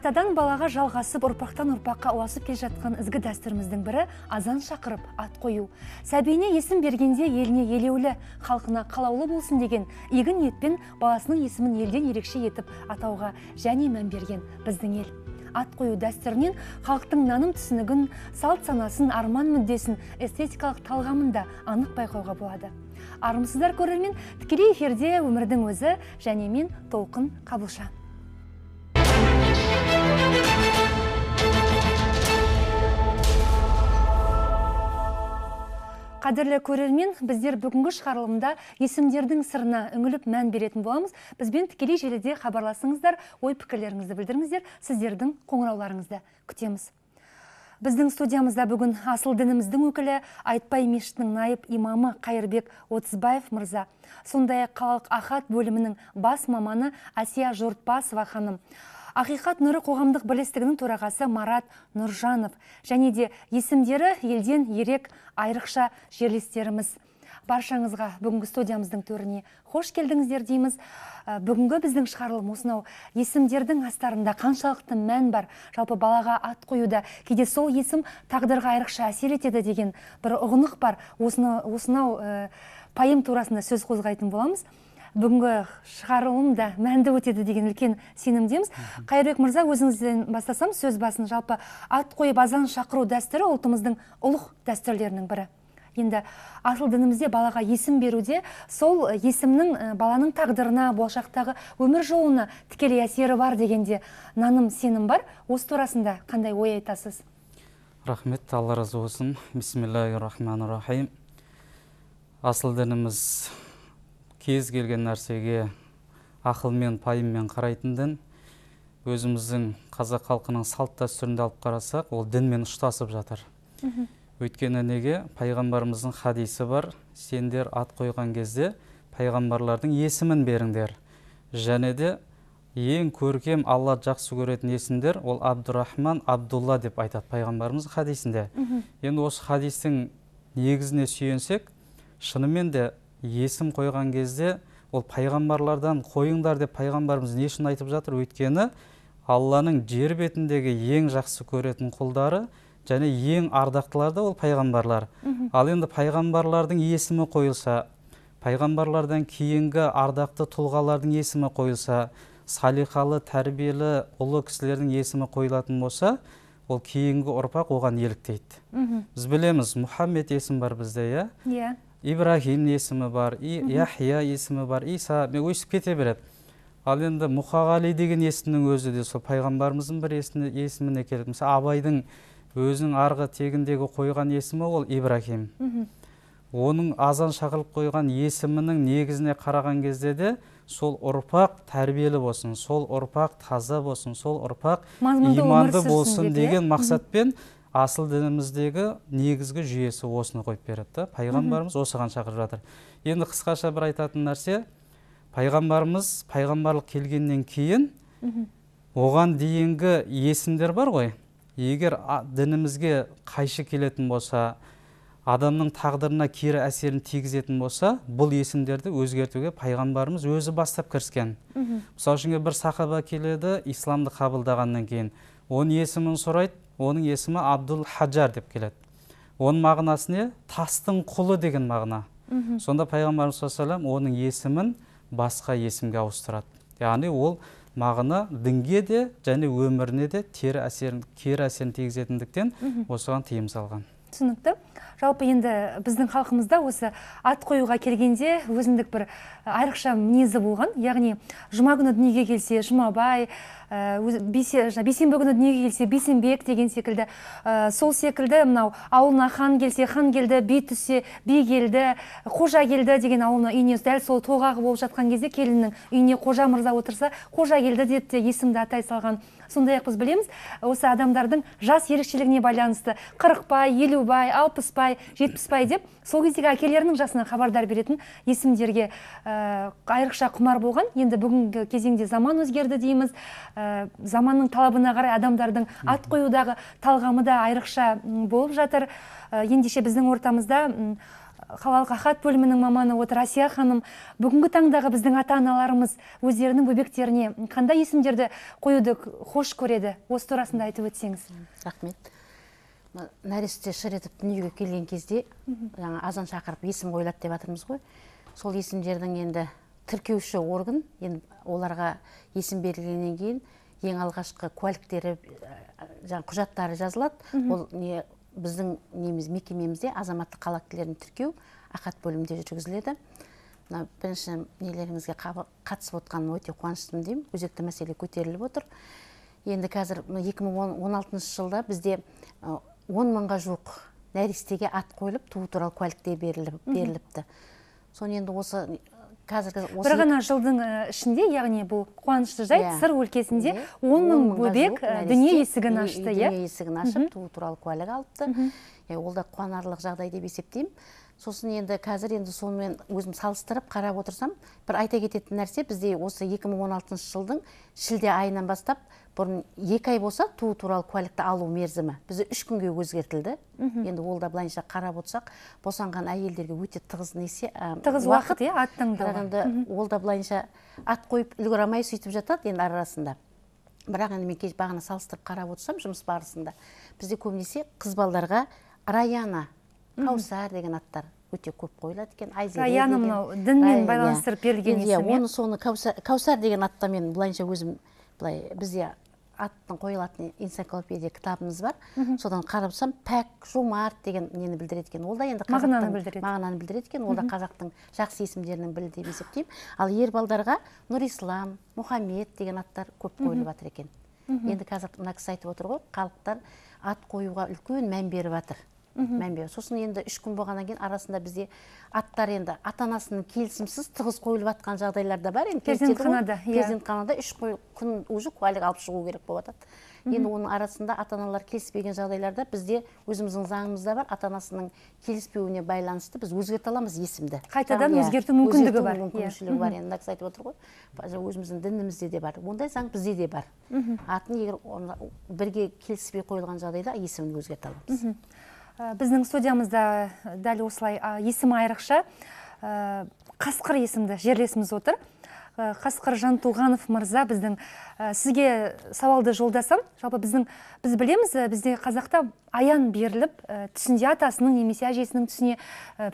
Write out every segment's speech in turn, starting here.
Атадан балаға жалғасып, ұрпақтан ұрпаққа ұласып келе жатқан ізгі дәстүріміздің бірі азан шақырып ат қою. Сәбиіне есім бергенде еліне елеулі, халқына қалаулы болсын деген игі ниетпен баласының есімін елден ерекше етіп атауға және мән берген біздің ел. Ат қою дәстүрінен халықтың наным түсінігін, салт санасын, арман мүддесін, эстетикалық талғамын да анық байқауға болады. Армысыздар көрермен, тікелей эфирде өмірдің өзі және мен Толқын Қабылша. Қадірлі көрермен, біздер бүгінгі шығарылымда есімдердің сырына үңіліп мән беретін боламыз. Бізбен тікелей желіде хабарласыңыздар, ой пікірлеріңізді білдіріңіздер, сіздердің қоңырауларыңызды күтеміз. Біздің студиямызда бүгін асыл дініміздің өкілі, Айтбай мешітінің найып имамы Қайырбек Отызбаев мырза, сондай-ақ қалалық ахат бөлімінің бас маманы Асия Жортбасова ханым, Ақиқат нұры қоғамдық бірлестігінің төрағасы Марат Нұржанов және де есімдері елден ерек айрықша жерлестеріміз. Баршаңызға бүгінгі студиямыздың төріне қош келдіңіздер дейміз. Бүгінгі біздің шығарылым осынау есімдердің астарында қаншалықты мән бар, жалпы балаға ат қоюда кейде сол есім тағдырға айрықша әсер етеді деген бір ұғынық бар. Осынау пайым турасында сөз қозғайтын боламыз. Бүгінгі шығарылым да мәнді өтеді деген үлкен сенімдеміз. Қайырбек мырза, өзіңізден бастасам, сөз басын. Жалпы ат қойып азан шақыру дәстүрі ұлтымыздың ұлық дәстүрлерінің бірі. Енді асыл дінімізде балаға есім беруде сол есімнің баланың тағдырына, болашақтағы өмір жолына тікелей әсері бар дегенде наным сенім бар. Осы турасында қандай ой айтасыз? Рахмет, Алла разы болсын. Бисмиллахир-рахманир-рахим. Асыл дініміз кез келген нәрсеге ақылмен, пайыммен қарайтын дін. Өзіміздің қазақ халқының салт дәстүрінде алып қарасақ, ол дінмен ұштасып жатыр. Өйткені неге? Пайғамбарымыздың хадисі бар. Сендер ат қойған кезде пайғамбарлардың есімін беріңдер. Және де ең көркем, Алла жақсы көретін есімдер ол Абдурахман, Абдулла деп айтады пайғамбарымыз хадисінде. Енді осы хадистің негізіне сүйенсек, шынымен де есім қойған кезде ол пайғамбарлардан қойыңдар деп пайғамбарымыз не үшін айтып жатыр? Өйткені Алланың жер бетіндегі ең жақсы көретін құлдары және ең ардақтылар да ол пайғамбарлар. Ал енді пайғамбарлардың есімі қойылса, пайғамбарлардан кейінгі ардақты тұлғалардың есімі қойылса, салиқалы, тәрбиелі ұлы кісілердің есімі қойылатын болса, ол кейінгі ұрпақ оған еліктейді. Біз білеміз, Мұхаммед есім бар бізде, иә? Ибрахим есімі бар, Яхия есімі бар, Иса өсіп кете береді. Ал енді Мұқағали деген есімнің өзі де сол пайғамбарымыздың бір есіміне келеді. Мысалы, Абайдың өзінің арғы тегіндегі қойған есімі ол Ибрахим. Оның азан шақырып қойған есімінің негізіне қараған кезде де сол ұрпақ тәрбиелі болсын, сол ұрпақ таза болсын, сол ұрпақ иманды болсын деген мақсатпен асыл дініміздегі негізгі жүйесі осыны қойып береді. Пайғамбарымыз осыған шақырып жатыр. Енді қысқаша бір айтатын нәрсе, пайғамбарымыз пайғамбарлық келгеннен кейін оған дейінгі есімдер бар ғой. Егер дінімізге қайшы келетін болса, адамның тағдырына кері әсерін тигізетін болса, бұл есімдерді өзгертуге пайғамбарымыз өзі бастап кіріскен. Мысалы үшін бір сахаба келеді, исламды қабылдағаннан кейін, оның есімін сұрайды, оның есімі Абдул Хаджар деп келеді. Оның мағынасы не? Тастың құлы деген мағына. Сонда пайғамбарымыз саллаллаху алейхи ва саллям оның есімін басқа есімге ауыстырады. Яғни ол мағына дінге де және өміріне де кері әсерін тигізетіндіктен осыған тыйым салған. Түсінікті. Жалпы енді біздің халқымызда осы ат қоюға келгенде өзіндік бір айрықша мінезі болған. Яғни жұма күні дүниеге келсе Жұмабай, бейсенбі күні дүниеге келсе Бейсенбек деген секілді, сол секілді мынау ауылына хан келсе хан келді, би түссе би келді, қожа келді деген ауылына үйіне дәл сол тоғағы болып жатқан кезде келіннің үйіне қожа мырза отырса қожа келді деп те есімді атай салған. Сондай-ақ біз білеміз, осы адамдардың жас ерекшелігіне байланысты 40-бай, 50-бай, 60-бай, 70-бай деп сол кездегі әкелерінің жасынан хабардар беретін есімдерге айрықша құмар болған. Енді бүгінгі кезеңде заман өзгерді дейміз. Заманның талабына қарай адамдардың ат қоюдағы талғамы да айрықша болып жатыр. Ендеше біздің ортамызда қалалық ахат бөлімінің маманы отыр Асия ханым. Бүгінгі таңдағы біздің ата-аналарымыз өздерінің бөбектеріне қандай есімдерді қоюды хош көреді? Осы турасында айтып өтсеңіз. Рахмет. Нәресте шыр етіп дүниеге келген кезде жаңа азан шақырып есім қойылады деп жатырмыз ғой. Сол есімдердің енді тіркеуші орган, енді оларға есім берілгеннен кейін ең алғашқы куәліктері, жаңа құжаттары жазылады. Ол біздің мекемемізде азаматтық қала актілерін тіркеу ахат бөлімінде жүргізіледі. Бірінші нелеріңізге қатысып отқаным өте қуаныштымын деймін. Өзекті мәселе көтеріліп отыр. Енді қазір 2016 жылда бізде 10 мыңға жуық нәрестеге ат қойылып, туу туралы куәліктер беріліпті. Соны енді осы бір ғана жылдың ішінде, яғни бұл қуанышты жайт, Сыр өлкесінде 10 мың бөбек дүние есігін ашты. Дүние есігін ашып, туу туралы куәлік алыпты. Ол да қуанарлық жағдай деп есептеймін. Сосын енді қазір енді сонымен өзім салыстырып қарап отырсам, бір айта кететін нәрсе, бізде осы 2016 жылдың шілде айынан бастап, бұрын 2 ай болса туу туралы куәлікті алу мерзімі бізде 3 күнге өзгертілді. Енді ол да былайынша қарап отырсақ, босанған әйелдерге өте тығыз уақыт, аттың да. Ол да былайынша ат қойып үлгере алмай сөйтіп жатады енді арасында. Бірақ енді мен бағана салыстырып қарап отырсам, жұмыс барысында бізде көбінесе қыз балдарға Раяна, Каусар деген аттар өте көп қойылады екен. Раяна мынау дінмен байланыстырып берілген есім. Оны соны Каусар деген атта мен былайынша өзім бізде аттың қойылатын энциклопедия кітабымыз бар. Содан қарапсам пәк, жомарт деген нені білдіреді екен. Ол да енді мағынаны білдіреді екен. Ол да қазақтың жақсы есімдерінің бірі деп есептеймін. Ал ер балдарға Нұрислам, Мұхаммед деген аттар көп қойылып жатыр екен. Енді қазір мына кісі айтып отыр ғой, халықтар ат қоюға үлкен мән беріп жатыр. Сосын енді 3 күн болғаннан кейін арасында бізде аттар енді ата-анасының келісімсіз тығыз қойылып жатқан жағдайлар да бар. Перзентханада 3 күн уже куәлік алып шығу керек болып жатады. Енді оның арасында ата-аналар келіспеген жағдайларда бізде өзіміздің заңымызда бар, ата-анасының келіспеуіне байланысты біз өзгерте аламыз есімді. Қайтадан өзгерту мүмкіндігі бар. Мүмкіншілігі бар. Енді кісі айтып отыр ғой, өзіміздің дінімізде де бар. Ондай заң бізде де бар. Атын егер бірге келіспей қойылған жағдайда есімін өзгерте аламыз. Біздің студиямызда дәл осылай есім айрықша Қасқыр есімді жерлесіміз отыр. Қасқыр Жантуғанов мырза біздің сізге сауалды жолдасам, жалпы біз білеміз, бізде қазақта аян беріліп, түсінде атасының немесе әжесінің түсіне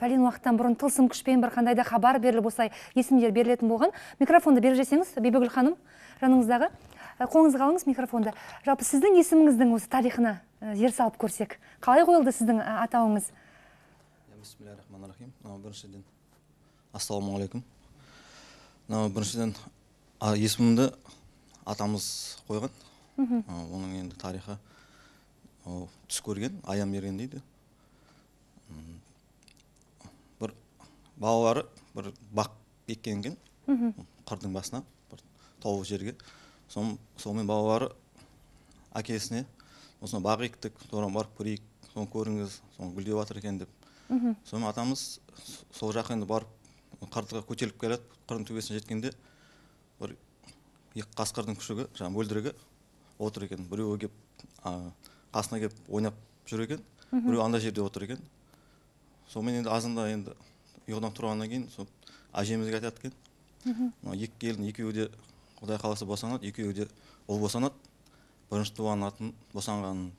пәлен уақыттан бұрын тылсым күшпен бір қандай да хабар беріліп, осылай есімдер берілетін болған. Микрофонды беріп жесеңіз, Бибігүл ханым, жаныңыздағы. Қолыңызға алыңыз микрофонды. Жалпы сіздің есіміңіздің осы тарихына зер салып көрсек, қалай қойылды сіздің атауыңыз? Бисмиллахиррахманиррахим. Біріншіден ассалаумағалейкум. Біріншіден есімімді атамыз қойған. Оның енді тарихы түс көрген, аян берген дейді. Бір балалары бір бақ еккен қырдың басына, бір тау жерге. Сонымен балалары әкесіне осыны бақ ектік, соған барып көрейік, соны көріңіз, соны гүлдеп жатыр екен деп. Сонымен атамыз сол жаққа енді барып қырдыға көтеріліп келеді. Қырдың төбесіне жеткенде бір екі қасқырдың күшігі, жаңа мөлдірігі отыр екен. Біреуі келіп қасына келіп ойнап жүр екен, біреуі анда жерде отыр екен. Сонымен енді азында енді ұйқыдан тұрғаннан кейін сол әжемізге айтады екен. Екі келін екеуі де Құдай қаласа босанады, екеуі де ұл босанады. Бірінші туған атын босанғанын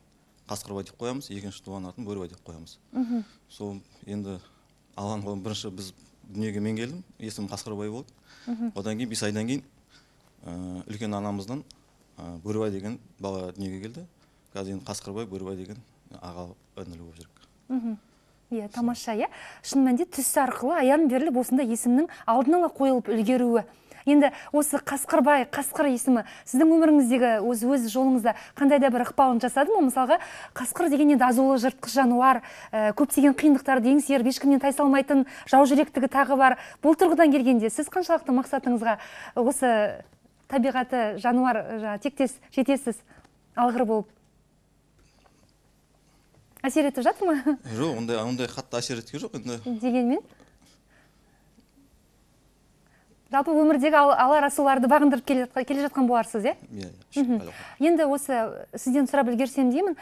Қасқырбай деп қоямыз, екінші туған атын Бөрібай деп қоямыз. Сол енді алған қолым бірінші біз дүниеге мен келдім, есімім Қасқырбай болды. Одан кейін 5 айдан кейін үлкен анамыздан Бөрібай деген бала дүниеге келді. Қазір енді Қасқырбай, Бөрібай деген аға інілі болып жүрік. Иә, тамаша, иә. Шын мәнінде түс арқылы аян беріліп, осында есімнің алдын ала қойылып үлгеруі. Енді осы Қасқырбай, Қасқыр есімі сіздің өміріңіздегі өз жолыңызда қандай да бір ықпалын жасады ма? Мысалға, Қасқыр деген енді азулы жыртқыш жануар, көптеген қиындықтарды еңсеріп, ешкімнен тайсалмайтын жау жүректігі тағы бар. Бұл тұрғыдан келгенде сіз қаншалықты мақсатыңызға осы табиғаты жануар тектес жетесіз, алғыр болып? Әсер етіп жатыр ма? Жоқ, ондай қатты әсер еткен жоқ енді. Дегенмен? Жалпы өмірдегі Алла Расуларды бағындырып келе жатқан боларсыз, иә? Иә. Енді осы сізден сұрап үлгерсем деймін,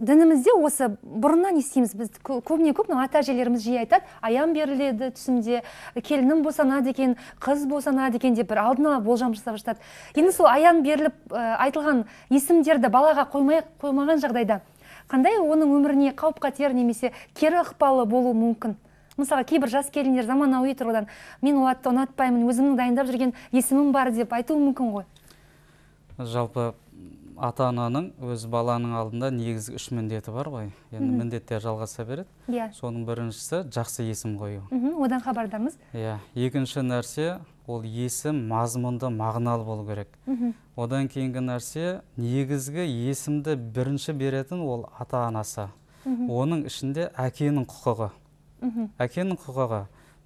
дінімізде осы бұрыннан естиміз, біз көбіне көп ата-әжелеріміз жиі айтады, аян беріледі түсімде, келінім босанады екен, қыз босанады екен деп бір алдын ала болжам жасап жатады. Енді сол аян беріліп айтылған есімдерді балаға қоймаған жағдайда қандай оның өміріне қауіп-қатер немесе кері ықпалы болуы мүмкін? Мысалы, кейбір жас келіндер заманауи тұрғыдан мен ол атты ұнатпаймын, өзімнің дайындап жүрген есімім бар деп айтуы мүмкін ғой. Жалпы ата-ананың өз баланың алдында негізгі 3 міндеті бар ғой. Енді міндеттер жалғаса береді. Соның біріншісі жақсы есім қою. Одан хабардармыз. Екінші нәрсе ол есім мазмұнды, мағыналы болу керек. Одан кейінгі нәрсе негізгі есімді бірінші беретін ол ата-анасы. Оның ішінде әкенің құқығы. Әкенің құқығы.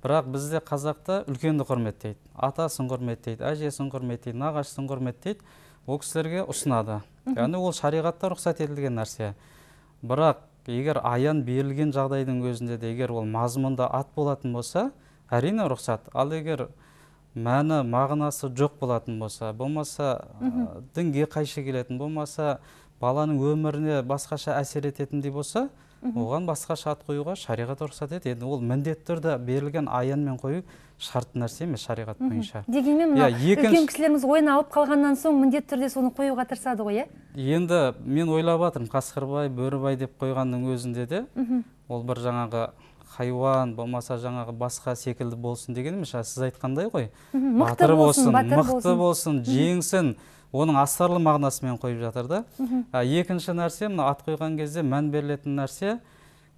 Бірақ бізде қазақта үлкенді құрметтейді, атасын құрметтейді, әжесін құрметтейді, нағашысын құрметтейді. Ол кісілерге ұсынады. Яғни ол шариғатта рұқсат етілген нәрсе. Бірақ егер аян берілген жағдайдың өзінде де егер ол мазмұнда ат болатын болса, әрине рұқсат. Ал егер мәні, мағынасы жоқ болатын болса, болмаса дінге қайшы келетін, болмаса баланың өміріне басқаша әсер ететіндей болса, оған басқаша ат қоюға шариғат рұқсат етеді. Ол міндетті түрде берілген аянмен қою шарт нәрсе емес шариғат бойынша. Дегенмен үлкен кісілеріміз ойын алып қалғаннан соң міндетті түрде соны қоюға тырысады ғой, иә? Енді мен ойлап жатырмын, Қасқырбай, Бөрібай деп қойғанның өзінде де ол бір жаңағы хайуан, болмаса жаңағы басқа секілді болсын деген емес, сіз айтқандай ғой. Батыр болсын, мықты болсын, жеңсін. Оның астарлы мағынасымен қойып жатыр да. Екінші нәрсе, мына ат қойған кезде мән берілетін нәрсе,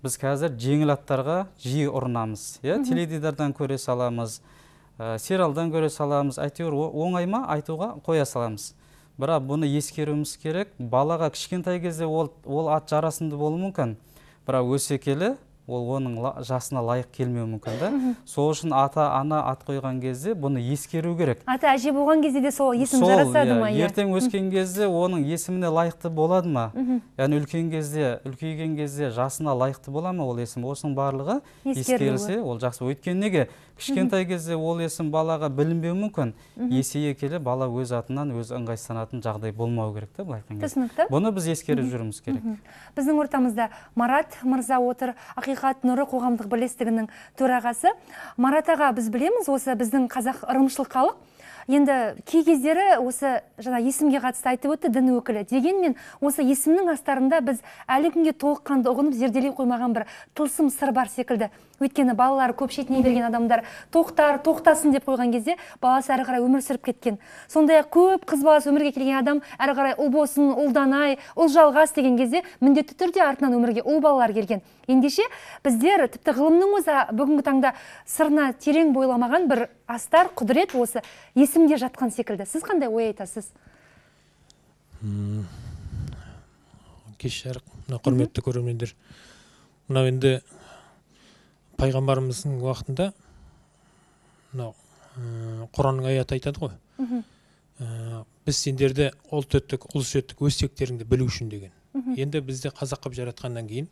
біз қазір жеңіл аттарға жиі ұрынамыз. Теледидардан көре саламыз, сериалдан көре саламыз, әйтеуір оңай ма айтуға қоя саламыз. Бірақ бұны ескеруіміз керек. Балаға кішкентай кезде ол ат жарасымды болуы мүмкін. Бірақ өсе келе ол оның жасына лайық келмеуі мүмкін да. Сол үшін ата-ана ат қойған кезде бұны ескеру керек. Ата-әже болған кезде де сол есім жарасады ма? Ертең өскен кезде оның есіміне лайықты болады ма? Яғни үлкейген кезде жасына лайықты бола ма ол есім? Осының барлығы ескерілсе, ол жақсы. Өйткені неге? Кішкентай кезде ол есім балаға білінбеуі мүмкін. Есейе келе бала өз атынан өз ыңғайсызданатын жағдай болмау керек та, былай айтқан кезде. Бұны біз ескеріп жүруіміз керек. Біздің ортамызда Марат мырза отыр, Ақиқат нұры қоғамдық бірлестігінің төрағасы. Марат аға, біз білеміз, осы біздің қазақ ырымшыл халық. Енді кей кездері осы жаңа есімге қатысты айтып өтті дін өкілі. Дегенмен осы есімнің астарында біз әлі күнге толыққанды ұғынып зерделей қоймаған бір тылсым сыр бар секілді. Өйткені балалар көп шетіне берген адамдар тоқтасын деп қойған кезде баласы әрі қарай өмір сүріп кеткен. Сондай-ақ көп қыз баласы өмірге келген адам әрі қарай ұл болсын, ұлданай, ұл жалғас деген кезде міндетті түрде артынан өмірге ұл балалар келген. Ендеше біздер тіпті ғылымның өзі бүгінгі таңда сырына терең бойламаған бір астар, құдірет осы есімде жатқан секілді. Сіз қандай ой айтасыз? Кеш жарық, құрметті көрермендер. Мынау енді пайғамбарымыздың уақытында Құранның аяты айтады ғой. Біз сендерді ұлт еттік, ұлыс еттік, өз тектеріңді білу үшін деген. Енді бізді қазақ қып жаратқаннан кейін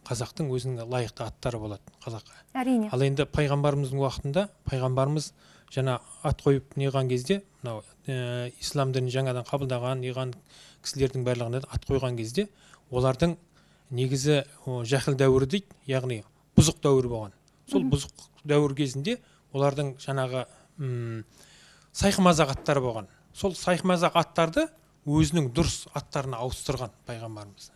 қазақтың өзінің лайықты аттары болады қазаққа. Әрине. Ал енді пайғамбарымыздың уақытында пайғамбарымыз жаңа ат қойып неған кезде, мынау ислам дінін жаңадан қабылдаған, неған кісілердің барлығына ат қойған кезде, олардың негізі жахил дәуірі дейді, яғни бұзық дәуір болған. Сол бұзық дәуір кезінде олардың жаңағы сайқымазақ аттары болған. Сол сайқымазақ аттарды өзінің дұрыс аттарына ауыстырған пайғамбарымыз.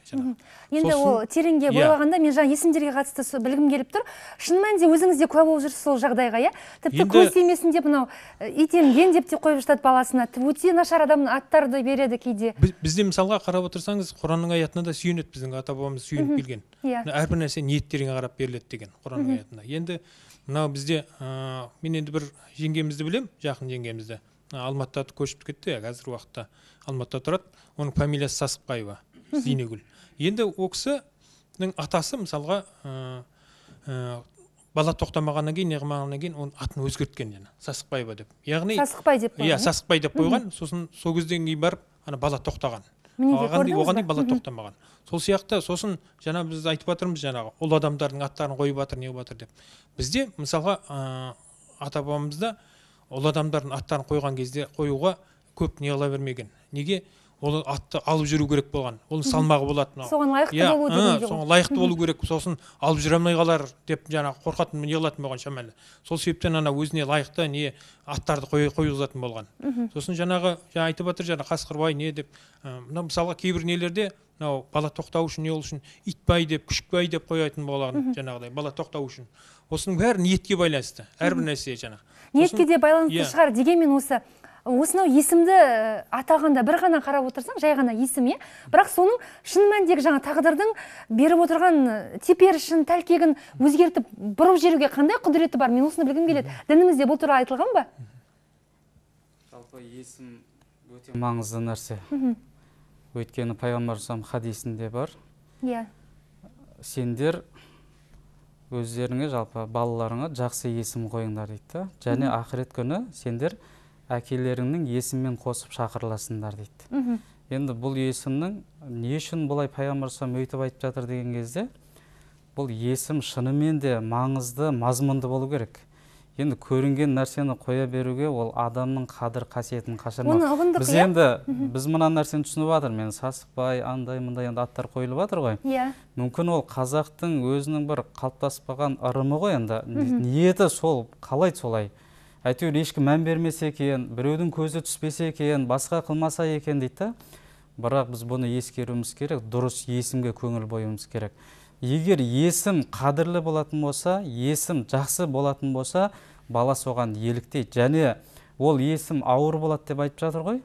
Енді ол тереңге бойлағанда мен жаңа есімдерге қатысты білгім келіп тұр. Шын мәнінде өзіңіз де куә болып жүрсіз сол жағдайға, иә? Тіпті көз тимесін деп мынау итемген деп те қойып жатады баласына. Өте нашар адамның аттарды береді кейде. Бізде мысалға қарап отырсаңыз, Құранның аятына да сүйенеді, біздің ата-бабамыз сүйеніп келген. Әрбір нәрсе ниеттеріңе қарап беріледі деген Құранның аятында. Енді мынау бізде мен енді бір жеңгемізді білем, жақын жеңгемізді. Алматыда көшіп кетті, қазір уақытта Алматыда тұрады. Оның фамилиясы Сасықбаева, Зейнегүл. Енді ол кісінің атасы мысалға бала тоқтамағаннан кейін, неғымағаннан кейін оның атын өзгерткен жаңа, Сасықбаева деп. Яғни Сасықбай деп қойған. Иә, Сасықбай деп қойған. Сосын сол кезден кейін барып, бала тоқтаған. Оған бала тоқтамаған. Сол сияқты, сосын жаңа біз айтып жатырмыз жаңағы ұл адамдардың аттарын қойып жатыр, не жатыр деп. Бізде мысалға ата-бабамызда ұлы адамдардың аттарын қойған кезде қоюға көп не қыла бермеген. Неге? Ол атты алып жүру керек болған. Оның салмағы болады. Соған лайықты болу деген. Соған лайықты болу керек. Сосын алып жүре алмай қалар деп жаңағы қорқатын, не қылатын болған шамалы. Сол себептен ана өзіне лайықты не аттарды қойғызатын болған. Сосын жаңағы айтып жатыр жаңағы Қасқырбай не деп, мына мысалға кейбір нелерде мынау бала тоқтау үшін не ол үшін итбай деп, күшікбай деп қоятын болған жаңағыдай бала тоқтау үшін. Осының бәрі ниетке байланысты. Әрбір нәрсе жаңағы. Ниетке де байланысты шығар. Дегенмен осынау есімді атағанда бір ғана қарап отырсаң, жай ғана есім, бірақ соның шын мәніндегі жаңа тағдырдың беріп отырған теперішін, тәлкегін өзгертіп бұрып жіберуге қандай құдіреті бар? Мен осыны білгім келеді. Дінімізде бұл туралы айтылған ба? Жалпы есім өте маңызды нәрсе. Өйткені пайғамбар хадисінде бар. Иә. Сендер өздеріңе жалпы балаларыңа жақсы есім қойыңдар дейді. Және ақырет күні сендер әкелеріңнің есіммен қосып шақырыласыңдар дейді. Енді бұл есімнің не үшін бұлай пайғамбар өйтіп айтып жатыр деген кезде, бұл есім шынымен де маңызды, мазмұнды болу керек. Енді көрінген нәрсені қоя беруге ол адамның қадір қасиетін қашырмау. Біз мына нәрсені түсініп жатыр. Мен Сасықбай, андай мындай аттар қойылып жатыр ғой. Мүмкін ол қазақтың өзінің бір қалыптаспаған ырымы ғой, енді ниеті сол, қалайды солай. Әйтеуір ешкім мән бермесе екен, біреудің көзі түспесе екен, басқа қылмаса екен дейді. Бірақ біз бұны ескеруіміз керек, дұрыс есімге көңіл қоюымыз керек. Егер есім қадірлі болатын болса, есім жақсы болатын болса, бала соған еліктейді. Және ол есім ауыр болады деп айтып жатыр ғой.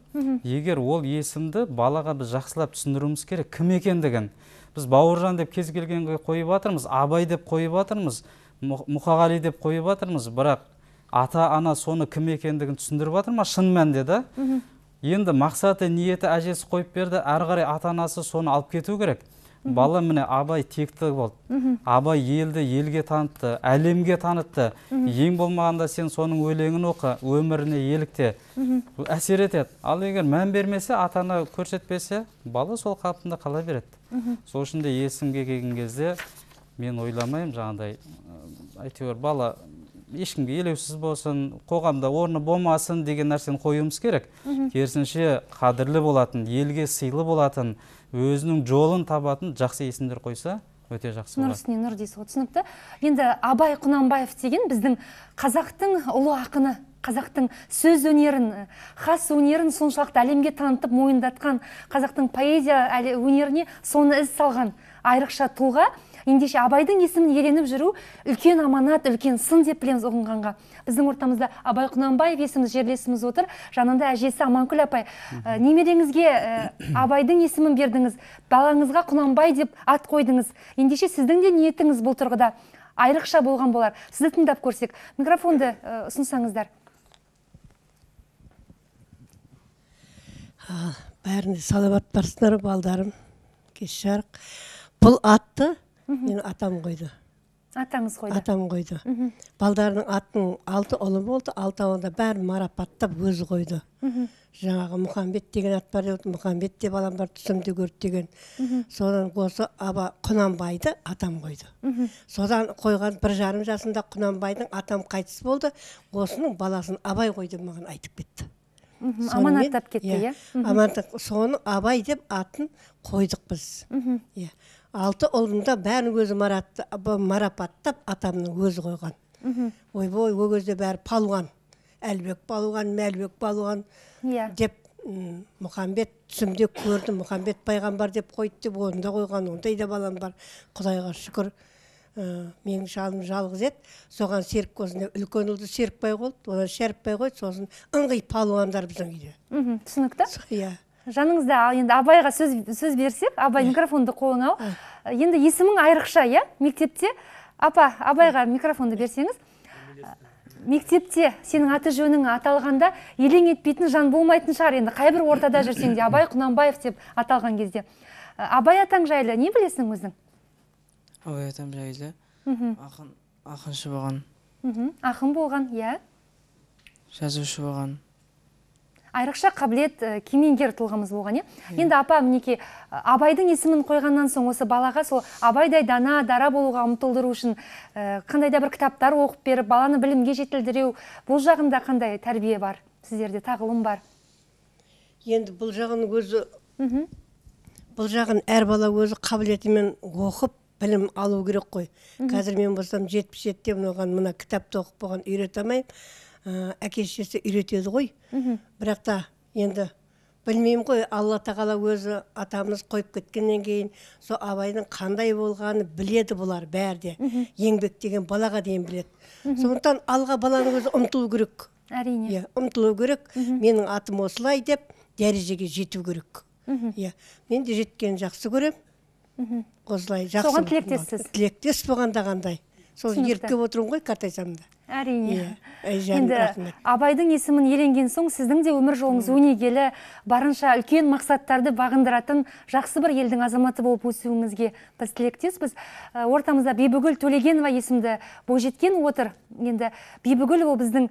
Егер ол есімді балаға біз жақсылап түсіндіруіміз керек, кім екендігін. Біз Бауыржан деп кез келгенге қойып жатырмыз, Абай деп қойып жатырмыз, Мұқағали деп қойып жатырмыз, бірақ ата-ана соны кім екендігін түсіндіріп жатыр ма? Шын мәнінде да. Енді мақсаты, ниеті әжесі қойып берді, әрі қарай ата-анасы соны алып кету керек. Бала міне Абай текті болды. Абай елді елге танытты, әлемге танытты. Ең болмағанда сен соның өлеңін оқы, өміріне елікте. Әсер етеді. Ал егер мән бермесе, ата-ана көрсетпесе, бала сол қалпында қала береді. Сол үшін де есімге келген кезде мен ойламаймын жаңағыдай, әйтеуір бала ешкімге елеусіз болсын, қоғамда орны болмасын деген нәрсені қоюымыз керек. Керісінше қадірлі болатын, елге сыйлы болатын, өзінің жолын табатын жақсы есімдер қойса, өте жақсы болады. Нұр үстіне нұр дейсіз ғой, түсінікті. Енді Абай Құнанбаев деген біздің қазақтың ұлы ақыны, қазақтың сөз өнерін, хас өнерін соншалықты әлемге танытып мойындатқан, қазақтың поэзия өнеріне соны із салған айрықша тұлға. Ендеше Абайдың есімін еленіп жүру үлкен аманат, үлкен сын деп білеміз ұғынғанға. Біздің ортамызда Абай Құнанбаев есіміз жерлесіміз отыр. Жанында әжесі Аманкүл апай. Немереңізге Абайдың есімін бердіңіз, балаңызға Құнанбай деп ат қойдыңыз. Ендеше сіздің де ниетіңіз бұл тұрғыда айрықша болған болар. Сізді тыңдап көрсек, микрофонды ұсынсаңыздар. Бәріне саламат барсыңдар, балдарым. Кеш жарық. Бұл атты мен атам қойды. Атаңыз қойды. Атам қойды. Балдарының атын 6 ұлы болды, 6-ауында бәрін марапаттап өзі қойды. Жаңағы Мұхамбет деген ат бар еді, Мұхамбет деп балам бар, түсімді көрді деген. Содан осы Құнанбайды атам қойды. Содан қойған 1,5 жасында Құнанбайдың атам қайтыс болды, осының баласын Абай қойды маған айтып кетті. Аманаттап кетті, иә? Аманаттап, соны Абай деп атын қойдық біз. 6 ұлында бәрін өзі марапаттап атамның өзі қойған. Ойбой, ол кезде бәрі палуан. Әлбек палуан, Мәлбек палуан деп Мұхамбет түсімде көрді, Мұхамбет пайғамбар деп қойды деп онда қойған, ондай да балам бар. Құдайға шүкір. Менің шалым жалғыз еді. Соған Серік көзінде үлкен ұлды Серікбай қойды, одан Шәріпбай қойды, сосын ыңғай палуандар біздің үйде. Түсінікті? Иә. Жаныңызда енді Абайға сөз берсек, Абай микрофонды қолыңа ал. Енді есімің айрықша, иә? Мектепте, Абайға микрофонды берсеңіз. Мектепте сенің аты жөнің аталғанда елең етпейтін жан болмайтын шығар. Енді қайбір ортада жүрсең де Абай Құнанбаев деп аталған кезде. Абай атаң жайлы не білесің өзің? Абай атам жайлы ақыншы болған. Ақын болған, иә? Жазушы болған. айрықша қабілет кемеңгер тұлғамыз болған, Енді апа, мінекей, Абайдың есімін қойғаннан соң осы балаға сол Абайдай дана, дара болуға ұмтылдыру үшін қандай да бір кітаптар оқып беріп, баланы білімге жетілдіру, бұл жағында қандай тәрбие бар? Сіздерде тағылым бар? Енді бұл жағын әр бала өзі қабілетімен оқып, білім алу керек қой. Қазір мен болсам 77-те оған мына кітапты оқып болған үйрете алмаймын. Әке-шешесі үйретеді ғой. Бірақ та енді білмеймін ғой, Алла тағала өзі атамыз қойып кеткеннен кейін сол Абайдың қандай болғаны біледі бұлар бәрі де. Еңбек деген балаға дейін біледі. Сондықтан алға баланың өзі ұмтылу керек. Әрине. Ұмтылу керек. Менің атым осылай деп дәрежеге жету керек. Мен де жеткен жақсы көрем. Осылай жақсы. Соған тілектессіз. Тілектес болғанда қандай. Сол еріп отырмын ғой қартайсам да. Әрине. Енді Абайдың есімін еленген соң сіздің де өмір жолыңыз өнегелі, барынша үлкен мақсаттарды бағындыратын жақсы бір елдің азаматы болып өсуіңізге біз тілектеспіз. Ортамызда Бибігүл Төлегенова есімді бойжеткен отыр. Енді Бибігүл ол біздің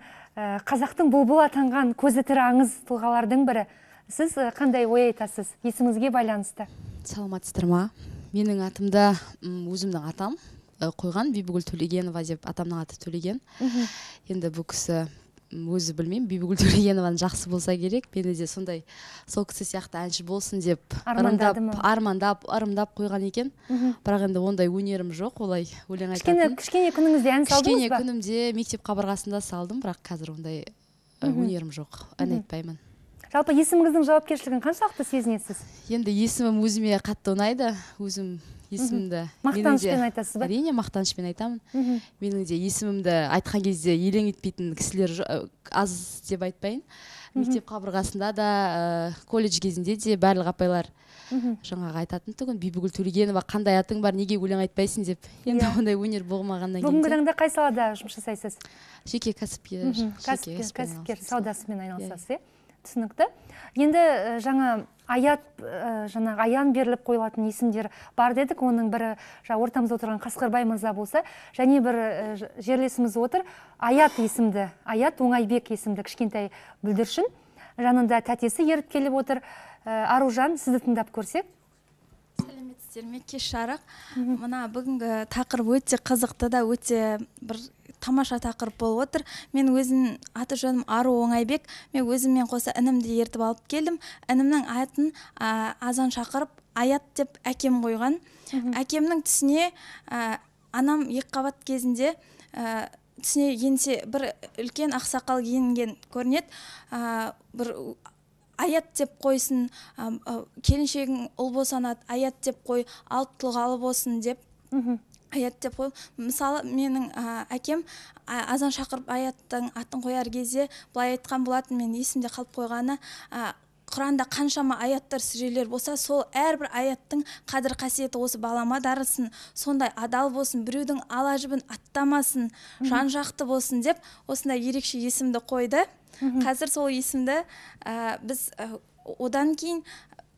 қазақтың бұлбұл атанған көзі тірі аңыз тұлғалардың бірі. Сіз қандай ой айтасыз есіміңізге байланысты? Саламатсыздар ма? Менің атымда өзімнің атам қойған, Бибігүл Төлегенова деп, атамның аты Төлеген. Енді бұл кісі өзі білмеймін, Бибігүл Төлегенованың жақсы болса керек, мені де сондай сол кісі сияқты әнші болсын деп армандап қойған екен. Бірақ енді ондай өнерім жоқ, олай өлең айтатын. Кішкене күніңізде ән салдыңыз ба? Кішкене күнімде мектеп қабырғасында салдым, бірақ қазір ондай өнерім жоқ, ән айтпаймын. Жалпы есіміңіздің жауапкершілігін қаншалықты сезінесіз? Енді есімім өзіме қатты ұнайды, өзім есімімді мақтанышпен айтасыз ба? Әрине, мақтанышпен айтамын. Менің де есімімді айтқан кезде елең етпейтін кісілер аз деп айтпайын. Мектеп қабырғасында да, колледж кезінде де барлық апайлар жаңағы айтатын тұғын, Бибігүл Төлегенова, қандай атың бар, неге өлең айтпайсың деп. Енді ондай өнер болмағаннан кейін. Бүгінгі таңда қай салада жұмыс жасайсыз? Жеке кәсіпкер. Кәсіпкер саудасымен айналысасыз, түсінікті. Енді жаңа аян беріліп қойылатын есімдер бар дедік, оның бірі ортамызда отырған Қасқырбай мырза болса, және бір жерлесіміз отыр, Аят есімді, Аят Оңайбек есімді кішкентай бүлдіршін. Жанында тәтесі еріп келіп отыр. Аружан, сізді тыңдап көрсек. Сәлеметсіздер ме, кеш жарық. Мына бүгінгі тақырып өте қызықты да, өте бір тамаша тақырып болып отыр. Мен өзім аты жөнім Ару Оңайбек. Мен өзіммен қоса інімді ертіп алып келдім. Інімнің атын азан шақырып Аят деп әкем қойған. Әкемнің түсіне анам екіқабат кезінде түсіне енсе бір үлкен ақсақал киінген көрінеді. Бір Аят деп қойсын, келіншегің ұл босанады, Аят деп қой, алып тұлғалы болсын деп. Аят деп қой. Мысалы, менің әкем азан шақырып Аяттың атын қояр кезде былай айтқан болатын, мен есімде қалып қойғаны, Құранда қаншама аяттар, сүрелер болса, сол әрбір аяттың қадір қасиеті осы балама дарысын, сондай адал болсын, біреудің ала жібін аттамасын, жан-жақты болсын деп, осындай ерекше есімді қойды. Қазір сол есімді біз одан кейін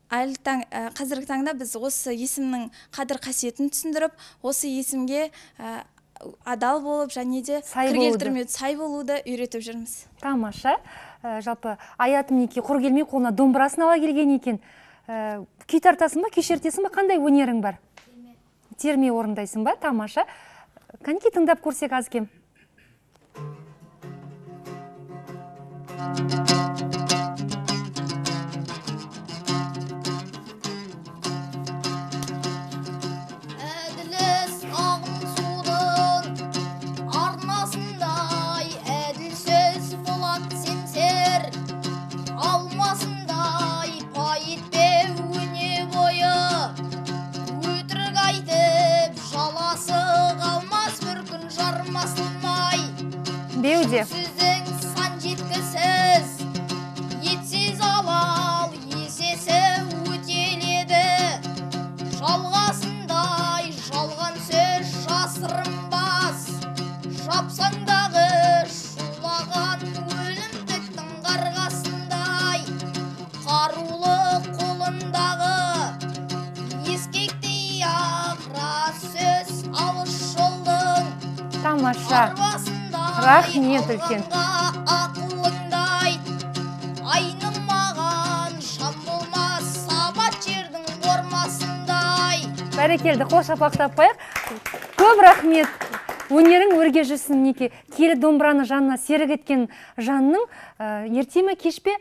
қазіргі таңда біз осы есімнің қадір қасиетін түсіндіріп, осы есімге адал болып, және де кір келтірмеуді, сай болуды үйретіп жүрміз. Тамаша. Жалпы Аят мінекей құр келмей қолына домбырасын ала келген екен. Күй тартасың ба, күй шертесің ба, қандай өнерің бар? Терме орындайсың ба? Тамаша. Қанекей тыңдап көрсек аз кем. Беуде. Сіздің сан жеткісіз, етсіз алал, есесі өтеледі. Жалғасындай жалған сөз жасырынбас, жапсаңдағы шулаған өлімтіктің қарғасындай. Қарулы қолындағы ескектей ақра сөз алыс жолдың. Тамаша. Рахмет үлкен. Ақылыңдай, айным Бәрекелді, қол шапақтап қояйық. Көп рахмет. Өнерің өрге жүрсін, Мінекей. Киелі домбыраны жанына серік еткен жанның ерте ме кеш пе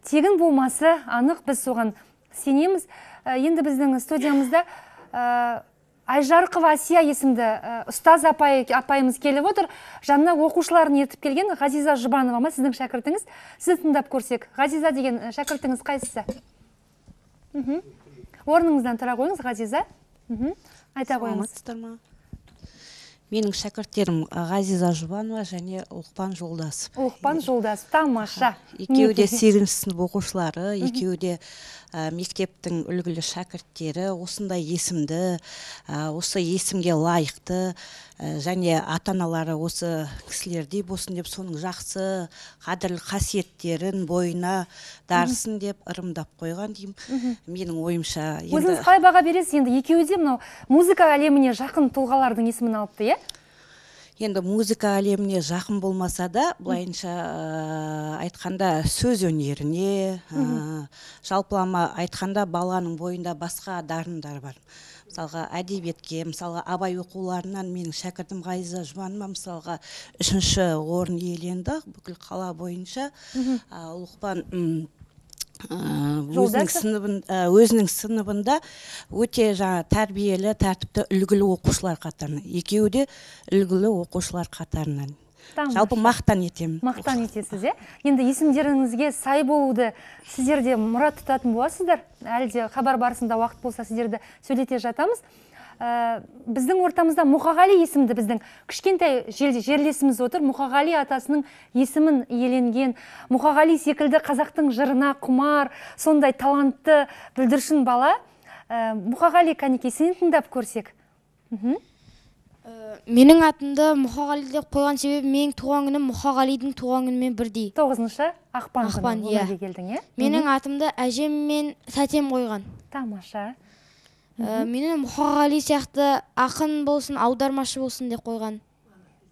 тегін болмасы анық, біз соған сенеміз. Енді біздің студиямызда Айжарқова Асия есімді ұстаз апайымыз келіп отыр. Жанына оқушыларын ертіп келген Ғазиза Жұбанова ма, сіздің шәкіртіңіз? Сізді тыңдап көрсек. Ғазиза деген шәкіртіңіз қайсысы? Орныңыздан тұра қойыңыз, Ғазиза. Айта қойыңыз. Менің шәкірттерім Ғазиза Жұбанова және Ұлықпан Жолдасов. Ұлықпан Жолдасов, тамаша. Екеуі де 8-ші сынып оқушылары, екеуі де мектептің үлгілі шәкірттері. Осындай есімді, осы есімге лайықты және ата-аналары осы кісілердей болсын деп, соның жақсы қадірлі қасиеттерін бойына дарысын деп ырымдап қойған деймін. Менің ойымша. Өзіңіз қай баға бересіз? Енді екеуі де мынау музыка әлеміне жақын тұлғалардың есімін алыпты, е? Енді музыка әлеміне жақын болмаса да, былайынша айтқанда сөз өнеріне, жалпылама айтқанда баланың бойында басқа дарындар бар. Мысалға әдебиетке, мысалға абай оқуларынан менің шәкіртім Ғазиза Жұбанова мысалға 3-ші орын иеленді бүкіл қала бойынша. Ұлықпан өзінің сыныбында өте тәрбиелі, тәртіпті, үлгілі оқушылар қатарынан. Екеуі де үлгілі оқушылар қатарынан. Жалпы мақтан етемін. Мақтан етесіз, е? Енді есімдеріңізге сай болуды сіздерде мұрат тұтатын боласыздар. Әлде хабар барысында уақыт болса сіздерді сөйлете жатамыз. Біздің ортамызда Мұқағали есімді біздің кішкентай жерлесіміз отыр. Мұқағали атасының есімін иеленген, Мұқағали секілді қазақтың жырына құмар, сондай талантты бүлдіршін бала. Мұқағали, Кәнекей, сені тыңдап көрсек. Менің атымды Мұқағали деп қойған себебі менің туған күнім Мұқағалидың туған күнімен бірдей. 9-шы ақпан күні өмірге келдің, е? Менің атымды әжем мен тәтем қойған. Тамаша. Мені Мұқағали сияқты ақын болсын, аудармашы болсын деп қойған.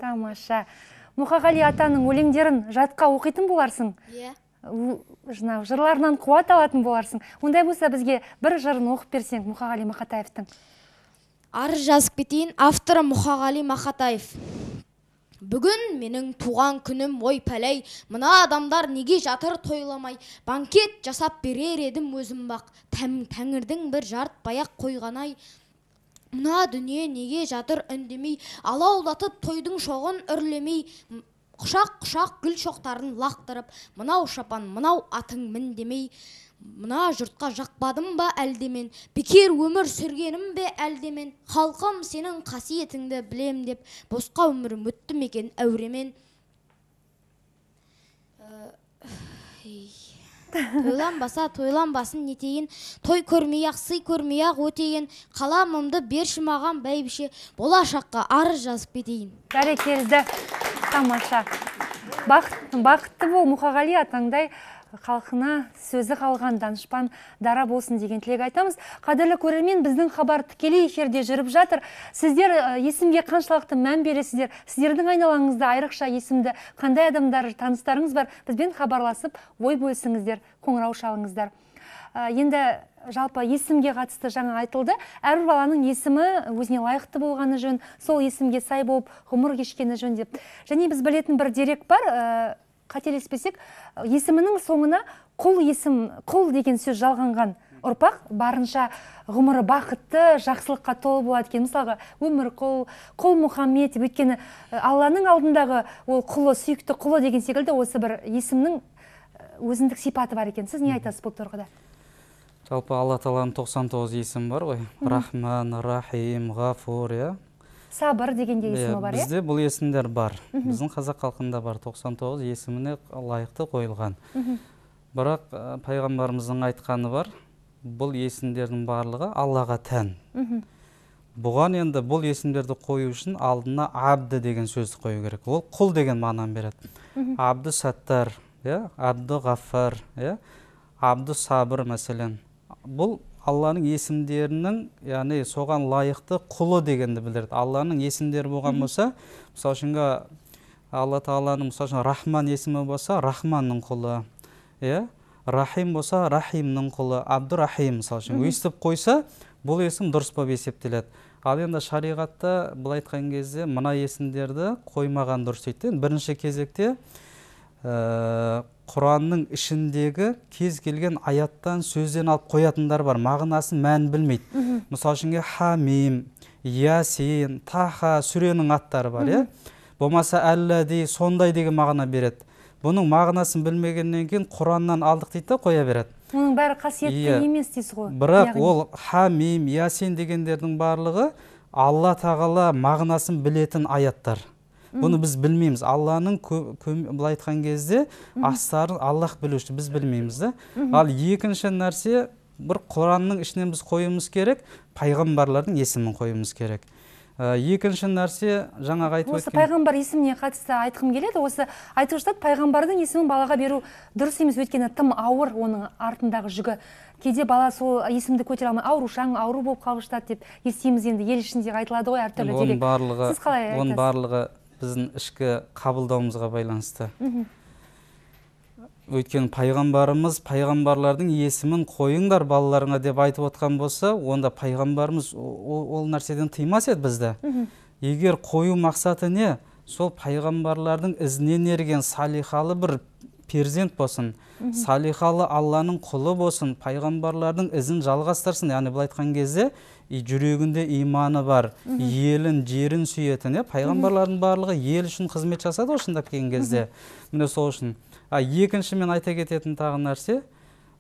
Тамаша. Мұқағали атаның өлеңдерін жатқа оқитын боларсың? Иә. Жырларынан қуат алатын боларсың. Ондай болса бізге бір жырын оқып берсең Мұқағали Мақатаевтың. Арыз жазып кетейін, авторы Мұқағали Мақатаев. Бүгін менің туған күнім, ой пәлей, мына адамдар неге жатыр тойламай, банкет жасап берер едім өзім бақ, тәңірдің бір жартпаяқ қойғанай. Мына дүние неге жатыр үндемей, алаулатып тойдың шоғын үрлемей, құшақ-құшақ гүл шоқтарын лақтырып, мынау шапан, мынау атың міндемей. Мына жұртқа жақпадым ба әлдемен, бекер өмір сүргенім бе әлдемен, халқым сенің қасиетіңді білем деп, босқа өмірім өтті мекен әуремен. Тойланбаса тойланбасын нетейін, той көрмей-ақ, сый көрмей-ақ өтейін, қаламымды берші маған бәйбіше, болашаққа арыз жазып кетейін. Бәрекелді, тамаша. Бақытты бол, Мұқағали атаңдай халқына сөзі қалған данышпан дара болсын деген тілек айтамыз. Қадірлі көрермен, біздің хабар тікелей эфирде жүріп жатыр. Сіздер есімге қаншалықты мән бересіздер? Сіздердің айналаңызда айрықша есімді қандай адамдар, таныстарыңыз бар? Бізбен хабарласып, ой бөлісіңіздер, қоңырау шалыңыздар. Енді жалпы есімге қатысты жаңа айтылды. Әрбір баланың есімі өзіне лайықты болғаны жөн, сол есімге сай болып ғұмыр кешкені жөн деп. Және біз білетін бір дерек бар, қателеспесек, есімінің соңына құл деген сөз жалғанған ұрпақ барынша ғұмыры бақытты, жақсылыққа толы болады екен. Мысалға, өмір құл Мұхаммед, өйткені Алланың алдындағы ол құлы, сүйікті құлы деген секілді осы бір есімнің өзіндік сипаты бар екен. Сіз не айтасыз бұл тұрғыда? Жалпы Алла Тағаланың 99 есім бар ғой. Рахман, Рахим, Ғафур, иә. Сабыр дегенде есімі бар, Бізде бұл есімдер бар. Біздің қазақ халқында бар 99 есіміне лайықты қойылған. Бірақ пайғамбарымыздың айтқаны бар, бұл есімдердің барлығы Аллаға тән. Бұған енді бұл есімдерді қою үшін алдына абды деген сөзді қою керек. Ол құл деген мағынаны береді. Абды саттар, абды ғаффар, абды сабыр мәселен. Бұл Алланың есімдерінің, яғни соған лайықты құлы дегенді білдіреді. Алланың есімдері болған болса, мысалы үшін Алла Тағаланың Рахман есімі болса, Рахманның құлы, Рахим болса, Рахимның құлы, Абдурахим мысалы үшін өйстіп қойса, бұл есім дұрыс болып есептеледі. Ал енді шариғатта бұл айтқан кезде мына есімдерді қоймаған дұрыс дейді. Бірінші кезекте Құранның ішіндегі кез келген аяттан сөзден алып қоятындар бар, мағынасын мән білмейді. Мысалы үшін Хамим, Ясин, Таха сүренің аттары бар, болмаса Әлләди сондай деген мағына береді. Бұның мағынасын білмегеннен кейін Құраннан алдық дейді да қоя береді. Оның бәрі қасиетті емес дейсіз ғой. Бірақ ол Хамим, Ясин дегендердің барлығы Алла тағала мағынасын білетін аяттар. Бұны біз білмейміз. Алланың бұл айтқан кезде астарын Аллах білуші, біз білмейміз. Ал екінші нәрсе, бір Құранның ішінен біз қойымыз керек, пайғамбарлардың есімін қойымыз керек. Екінші нәрсе, жаңағы айтып өткен. Осы пайғамбар есіміне қатысты айтқым келеді. Осы айтып жатады, пайғамбардың есімін балаға беру дұрыс емес, өйткені тым ауыр оның артындағы жүгі. Кейде бала сол есімді көтере алмай, аурушаң, ауру болып қалып жатады деп естиміз. Енді ел ішінде айтылады ғой әртүрлі дерек. Сіз қалай айтасыз? Оның барлығы біздің ішкі қабылдауымызға байланысты. Өйткені пайғамбарымыз, пайғамбарлардың есімін қойыңдар балаларыңа деп айтып отқан болса, онда пайғамбарымыз ол нәрседен тыймас еді бізді. Егер қою мақсаты не? Сол пайғамбарлардың ізінен ерген салихалы бір перзент болсын, салихалы Алланың құлы болсын, пайғамбарлардың ізін жалғастырсын. Яғни бұл айтқан кезде жүрегінде иманы бар, елін, жерін сүйетін, пайғамбарлардың барлығы ел үшін қызмет жасады осындап келген кезде. Міне сол үшін. Екінші мен айта кететін тағы нәрсе,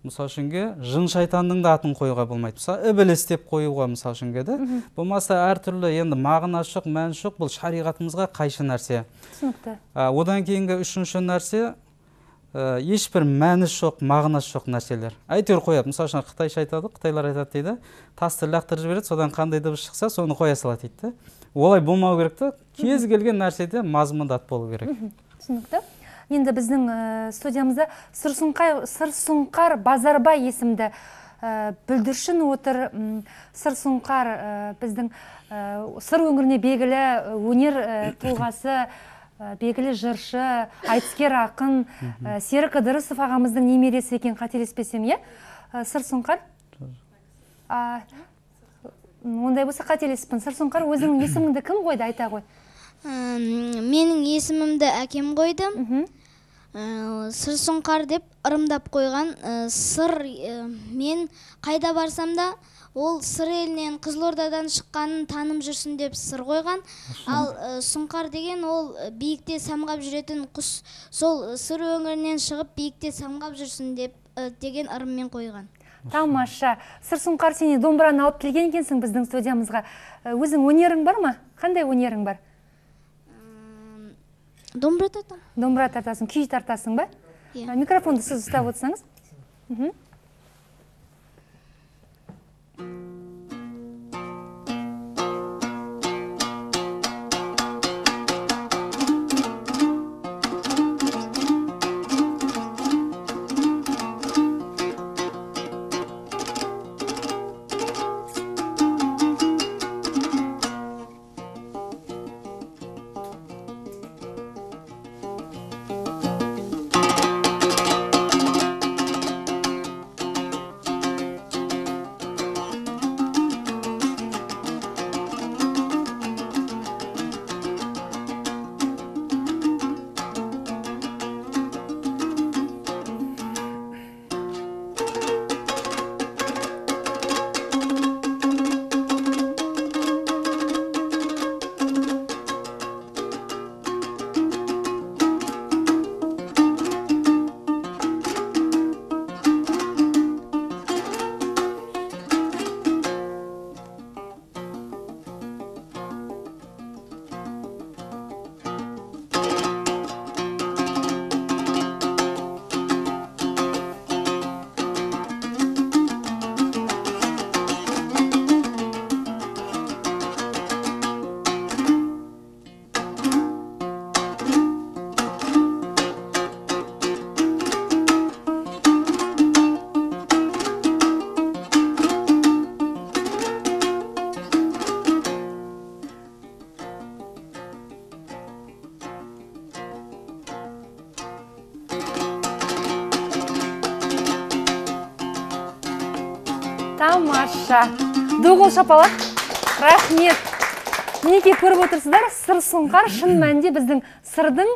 мысалы үшінге жын шайтанның да атын қоюға болмайды. Мысалы Ібіліс деп қоюға мысалы үшінге де. Болмаса әртүрлі енді мағынасы жоқ, мәні жоқ, бұл шариғатымызға қайшы нәрсе. Түсінікті. Одан кейінгі үшінші нәрсе, ешбір мәні жоқ, мағынасы жоқ нәрселер. Әйтеуір қояды. Мысалы үшін қытайша айтады, қытайлар айтады дейді, тасты лақтырып жібереді, содан қандай дыбыс шықса, соны қоя салады дейді. Олай болмау керек те, кез келген нәрседе мазмұндат болу керек. Түсінікті. Енді біздің студиямызда Сырсұңқар Базарбай есімді бүлдіршін отыр. Сырсұңқар біздің сыр өңіріне белгілі өнер тұлғасы, белгілі жыршы, айтыскер ақын Серік Ыдырысов ағамыздың немересі екен, қателеспесем, Сырсұңқар? Ондай болса қателеспін. Сырсұңқар, өзіңнің есіміңді кім қойды, айта ғой? Менің есімімді әкем қойды. Сырсұңқар деп ырымдап қойған. Сыр мен қайда барсам да ол сыр елінен, Қызылордадан шыққанын танып жүрсін деп сыр қойған. Ал сұңқар деген ол биікте самғап жүретін құс. Сол сыр өңірінен шығып биікте самғап жүрсін деген ырыммен қойған. Тамаша. Сырсұңқар, сен домбыраны алып келген екенсің біздің студиямызға. Өзің өнерің бар ма? Қандай өнерің бар? Домбыра тартам. Домбыра тартасың, күй тартасың ба? Микрофонды сіз ұстап отырсаңыз. Тамаша. Доғыл шапалақ. Рахмет. Мінекей көріп отырсыздар, сыр сұңқар шын мәнінде біздің сырдың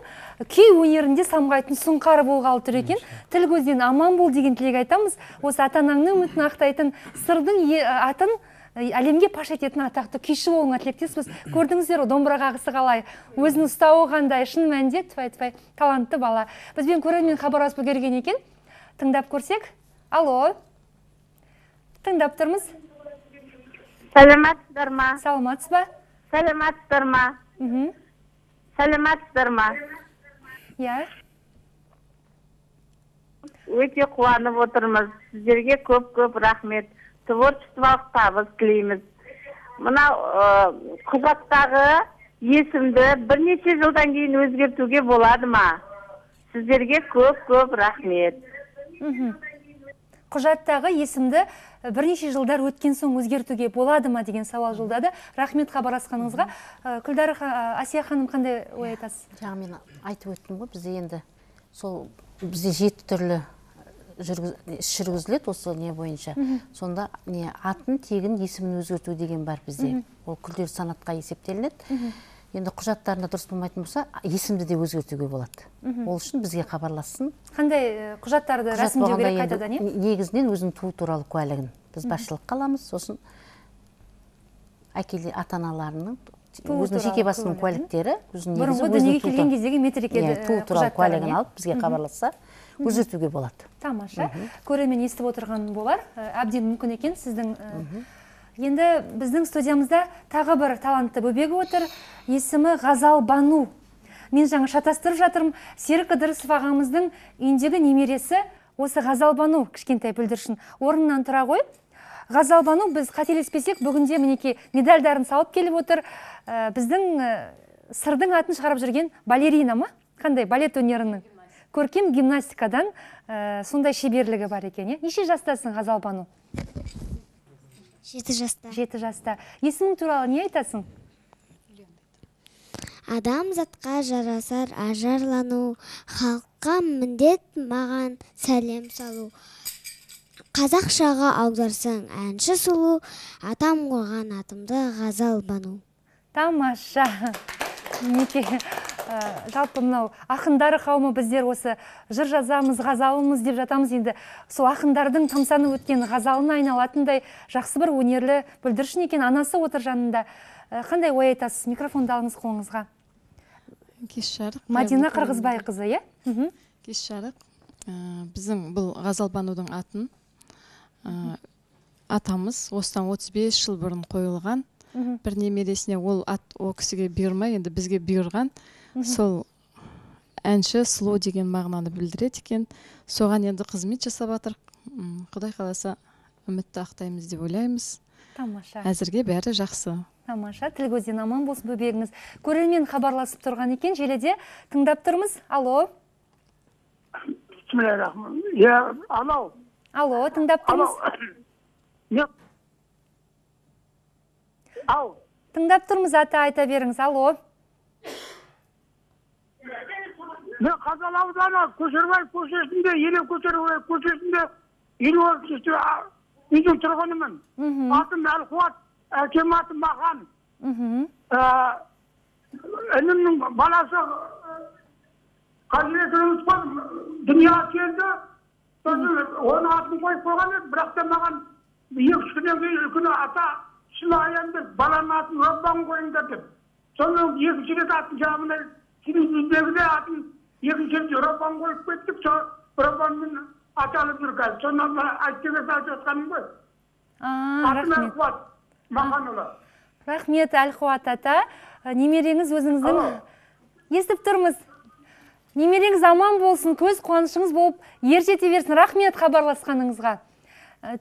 күй өнерінде самғайтын сұңқары болғалы тұр екен. Тіл көзден аман бол деген тілек айтамыз. Осы ата-анаңның үмітін ақтайтын сырдың атын әлемге паш ететін атақты күйші болуыңа тілектеспіз. Көрдіңіздер, домбыра қағысы қалай, өзінің ұстауы қандай, шын мәнінде тфай-тфай талантты бала. Бізбен көрермен хабарласып үлгерген екен. Тыңдап көрсек. Алло. Тыңдап тұрмыз. Сәлематсыздар ма? Саламатсыз ба? Сәлематсыздар ма? Сәлематсыздар ма? Иә. Өте қуанып отырмыз. Сіздерге көп-көп рахмет. Творчестволық табыс тілейміз. Мына құжаттағы есімді бірнеше жылдан кейін өзгертуге болады ма? Сіздерге көп-көп рахмет. Құжаттағы есімді бірнеше жылдар өткен соң өзгертуге болады ма деген сауал жолдады. Рахмет хабарласқаныңызға. Күлдәрі Асия ханым қандай ой айтасыз? Жаңа мен айтып өттім ғой, бізде енді сол бізде 7 түрлі іс жүргізіледі осы не бойынша. Сонда не атын, тегін, есімін өзгерту деген бар бізде. Ол күрделі санатқа есептелінеді. Енді құжаттарында дұрыс болмайтын болса, есімді де өзгертуге болады. Ол үшін бізге хабарлассын. Қандай құжаттарды рәсімдеу керек қайтадан, не? Негізінен өзінің туу туралы куәлігін біз басшылыққа аламыз, сосын ата-аналарының өзінің жеке басының куәліктері, бұрынғы дүниеге келген кездегі метрикеді туу туралы куәлігін алып бізге хабарласса, өзгертуге болады. Тамаша. Көрермен естіп отырған болар. Әбден мүмкін екен сіздің. Енді біздің студиямызда тағы бір талантты бөбегі отыр. Есімі Ғазал Бану. Мен жаңа шатастырып жатырмын. Серік Ыдырысов ағамыздың үйіндегі немересі осы Ғазал Бану, кішкентай бүлдіршін. Орнынан тұра қойып, Ғазал Бану біз қателеспесек бүгінде мінекей медальдарын салып келіп отыр. Біздің сырдың атын шығарып жүрген балерина ма? Қандай балет өнерінің? Көркем гимнастикадан сондай шеберлігі бар екен. Неше жастасың, Ғазал Бану? 7 жаста. 7 жаста. Есімің туралы не айтасың? Адамзатқа жарасар ажарлану, халыққа міндет маған сәлем салу. Қазақшаға аударсаң әнші сұлу, атам қойған атымды Ғазал Бану. Тамаша. Неке, жалпы мынау ақындары қауымы біздер осы жыр жазамыз, ғазалымыз деп жатамыз. Енді сол ақындардың тамсанып өткен ғазалына айналатындай жақсы бір өнерлі бүлдіршін екен. Анасы отыр жанында. Қандай ой айтасыз? Микрофонды алыңыз қолыңызға. Кеш жарық. Мадина Қырғызбай қызы, е? Кеш жарық. Біздің бұл Ғазал Банудың атын атамыз осыдан 35 жыл бұрын қойылған. Бір немересіне ол ат о кісіге бұйырмай, енді бізге бұйырған. Сол әнші, сұлу деген мағынаны білдіреді екен. Соған енді қызмет жасап жатыр. Құдай қаласа үмітті ақтаймыз деп ойлаймыз. Тамаша. Әзірге бәрі жақсы. Тамаша. Тіл көзден аман болсын бөбегіңіз. Көрермен хабарласып тұрған екен, желіде тыңдап тұрмыз. Алло. Алло. Алло, тыңдап тұрмыз. Ау. Тыңдап тұрмыз, ата айта беріңіз. Алло. Мен Қазал ауданы Көшербаев көшесінде, Елеу Көшербаев көшесінде үйдің тұрғынымын. Атым Әлқуат, әкем атым Махан. Інімнің баласы Қазіретіңіз қой, дүния келді. Оны атын қойып қойған еді, бірақ та маған 2-3 күннен кейін үлкені ата Шынайанды баланың атын Роббан қойыңдар деп. Сонымен 2-ші рет атын жағымына телевизордегі атын 2-ші рет Роббан қойып кеттік. Роббанмен аталып жүр қазір. Сонан айтып жатқаным ғой. Атым Әлқуат Маханұлы. Рахмет, Әлқуат ата. Немереңіз өзіңіздің естіп тұрмыз. Немереңіз аман болсын, көз қуанышыңыз болып, ержете берсін. Рахмет хабарласқаныңызға.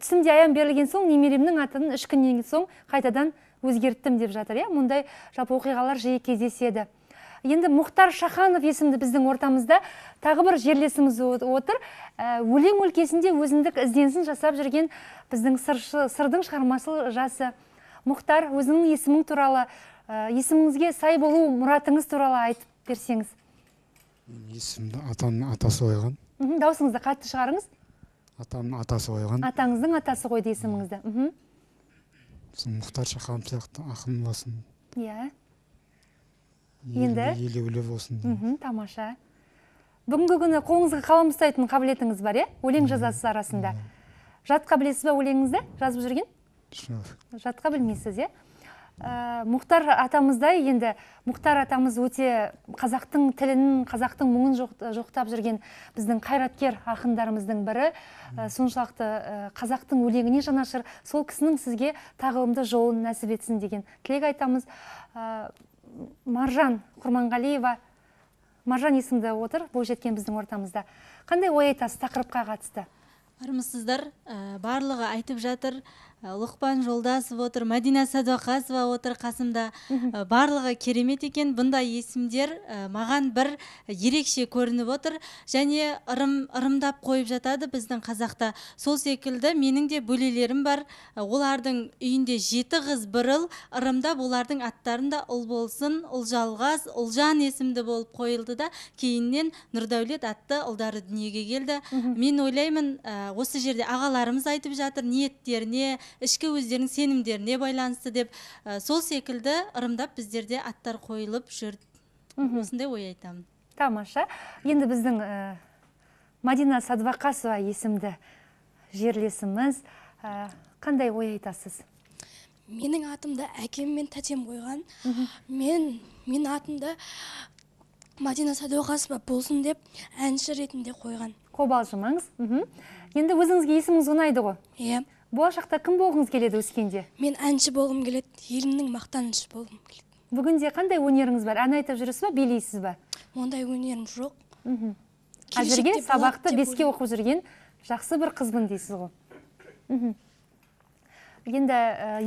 Түсімде аян берілген соң, немеремнің атын 3 күннен соң қайтадан өзгерттім деп жатыр. Мұндай жалпы оқиғалар жиі кездеседі. Енді Мұхтар Шаханов есімді біздің ортамызда тағы бір жерлесіміз отыр. Өлең өлкесінде өзіндік ізденісін жасап жүрген біздің сырдың шығармашыл жасы. Мұхтар, өзіңнің есімің туралы, есіміңізге сай болу мұратыңыз туралы айтып берсеңіз. Есімді атамның атасы қойған. Даусыңызды қатты шығарыңыз. Атамның атасы қойған. Атаңыздың атасы қойды есіміңізді. Мұхтар Шаханов сияқты ақын болсын. Иә. Енді елеулі болсын. Тамаша. Бүгінгі күні қолыңызға қалам ұстайтын қабілетіңіз бар, өлең жазасыз арасында. Жатқа білесіз ба өлеңіңізді жазып жүрген? Жатқа білмейсіз, Мұхтар атамыздай, енді Мұхтар атамыз өте қазақтың тілін, қазақтың мұңын жоқтап жүрген біздің қайраткер ақындарымыздың бірі. Соншалықты қазақтың өлеңіне жанашыр, сол кісінің сізге тағылымды жолын нәсіп етсін деген тілек айтамыз. Маржан Құрманғалиева, Маржан есімді отыр, бұл жеткен біздің ортамызда. Қандай ой айтасыз тақырыпқа қатысты? Армысыздар, барлығы айтып жатыр. Лұқпан Жолдасов отыр, Мәдина Садуақасова отыр қасымда. Барлығы керемет екен. Бұндай есімдер маған бір ерекше көрініп отыр. Және ырымдап қойып жатады біздің қазақта. Сол секілді менің де бөлелерім бар. Олардың үйінде 7 қыз бірыл, ырымдап олардың аттарында ұл болсын, Ұлжалғас, Ұлжан есімді болып қойылды да, кейіннен Нұрдәулет атты ұлдары дүниеге келді. Мен ойлаймын, осы жерде ағаларымыз айтып жатыр, ниеттеріне, ішкі өздерінің сенімдеріне байланысты деп, сол секілді ырымдап біздерде аттар қойылып жүр. Осындай ой айтамын. Тамаша. Енді біздің Мадина Садуақасова есімді жерлесіміз қандай ой айтасыз? Менің атымды әкем мен тәтем қойған. Мен атымды Мадина Садуақасова болсын деп әнші ретінде қойған. Қобалжымаңыз. Енді өзіңізге есіміңіз ұнайды ғой? Иә. Болашақта кім болғыңыз келеді өскенде? Мен әнші болғым келеді, елімнің мақтанышы болғым келеді. Бүгінде қандай өнеріңіз бар? Ән айтып жүрсіз ба, билейсіз ба? Ондай өнерім жоқ. Әзірге сабақты 5-ке оқып жүрген жақсы бір қызбын дейсіз ғой. Енді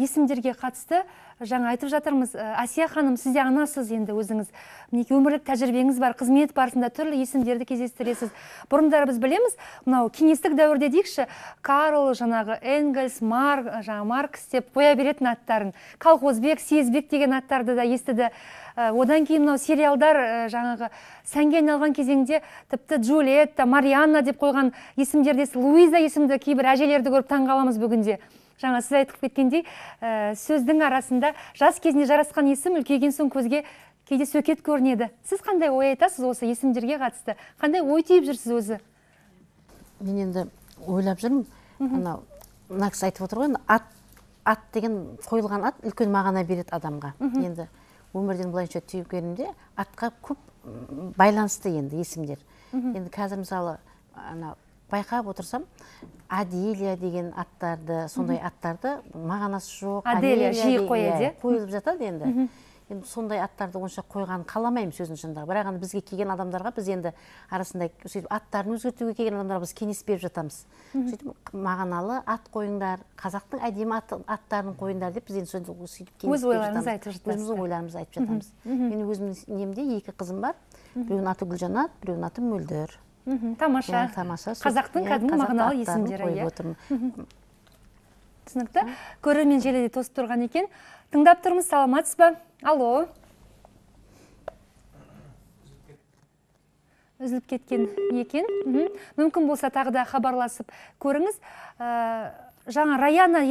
есімдерге қатысты жаңа айтып жатырмыз. Асия ханым, сіз де анасыз енді өзіңіз. Мінекей өмірлік тәжірибеңіз бар, қызмет барысында түрлі есімдерді кездестіресіз. Бұрындары біз білеміз, мынау кеңестік дәуірде дейікші, Карл, жаңағы Энгельс, Маркс деп қоя беретін аттарын. Колхозбек, Съезбек деген аттарды да естіді. Одан кейін мынау сериалдар жаңағы сәнге айналған кезеңде тіпті Джульетта, Марианна деп қойған есімдерде, Луиза есімді кейбір әжелерді көріп таңғаламыз бүгінде. Жаңа сіз айтып кеткендей, сөздің арасында жас кезінде жарасқан есім үлкейген соң көзге кейде сөкет көрінеді. Сіз қандай ой айтасыз осы есімдерге қатысты? Қандай ой түйіп жүрсіз өзі? Мен енді ойлап жүрмін. Мына кісі айтып отыр ғой, ат деген қойылған ат үлкен мағына береді адамға. Енді өмірден былайша түйіп көргенде атқа көп байланысты енді есімдер. Енді қазір мысалы байқап отырсам, Аделия деген аттарды, сондай аттарды мағанасы жоқ, Аделия жиі қояды, қойылып жатады енді. Енді сондай аттарды онша қойған қаламаймын сөзін шындығы. Бірақ бізге келген адамдарға біз енді арасында аттарын өзгертуге келген адамдарға біз кеңес беріп жатамыз. Мағаналы ат қойыңдар, қазақтың әдемі аттарын қойыңдар деп біз енді сөйтіп өз ойларыңызды айтып жатасыз. Өзіміздің ойларымызды айтып жатамыз. Мен өзімнің немде 2 қызым бар. Біреуінің аты Гүлжанат, біреуінің аты Мөлдір. Тамаша. Қазақтың кәдімгі мағыналы есімдері. Түсінікті. Көрермен желіде тосып тұрған екен. Тыңдап тұрмыз, саламатсыз ба? Алло. Үзіліп кеткен екен. Мүмкін болса тағы да хабарласып көріңіз. Жаңа Раяна